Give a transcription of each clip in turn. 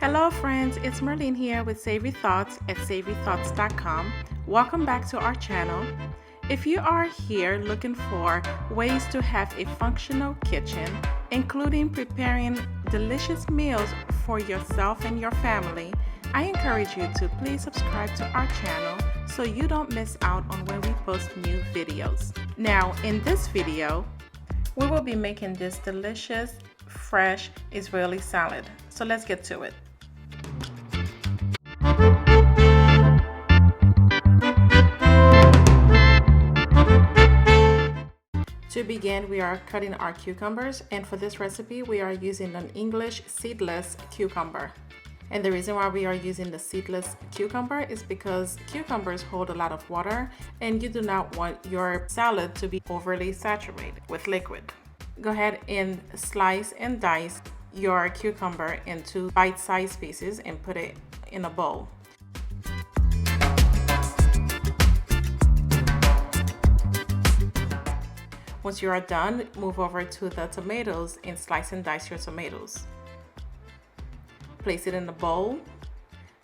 Hello friends, it's Merlene here with Savory Thoughts at savorythoughts.com. Welcome back to our channel. If you are here looking for ways to have a functional kitchen, including preparing delicious meals for yourself and your family, I encourage you to please subscribe to our channel so you don't miss out on when we post new videos. Now, in this video, we will be making this delicious, fresh Israeli salad. So let's get to it. To begin, we are cutting our cucumbers, and for this recipe we are using an English seedless cucumber. And the reason why we are using the seedless cucumber is because cucumbers hold a lot of water and you do not want your salad to be overly saturated with liquid. Go ahead and slice and dice your cucumber into bite-sized pieces and put it in a bowl. Once you are done, move over to the tomatoes and slice and dice your tomatoes. Place it in a bowl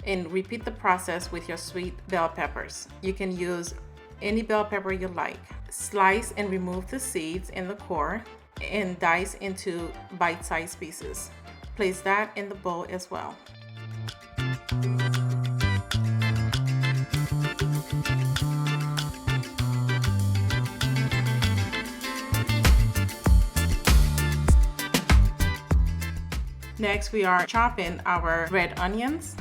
and repeat the process with your sweet bell peppers. You can use any bell pepper you like. Slice and remove the seeds and the core and dice into bite-sized pieces. Place that in the bowl as well. Next, we are chopping our red onions.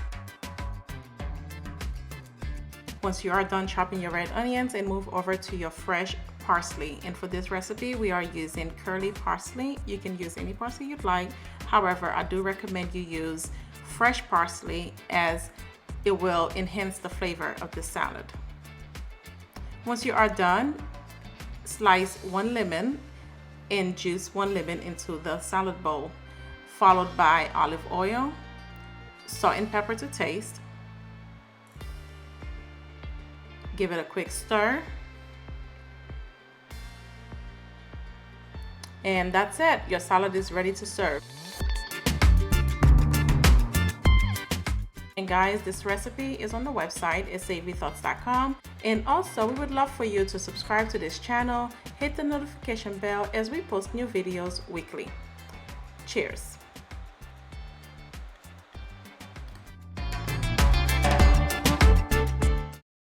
Once you are done chopping your red onions, and move over to your fresh parsley. And for this recipe, we are using curly parsley. You can use any parsley you'd like. However, I do recommend you use fresh parsley as it will enhance the flavor of the salad. Once you are done, slice one lemon and juice one lemon into the salad bowl, followed by olive oil, salt and pepper to taste. Give it a quick stir. And that's it. Your salad is ready to serve. And guys, this recipe is on the website at savorythoughts.com. And also, we would love for you to subscribe to this channel, hit the notification bell as we post new videos weekly. Cheers.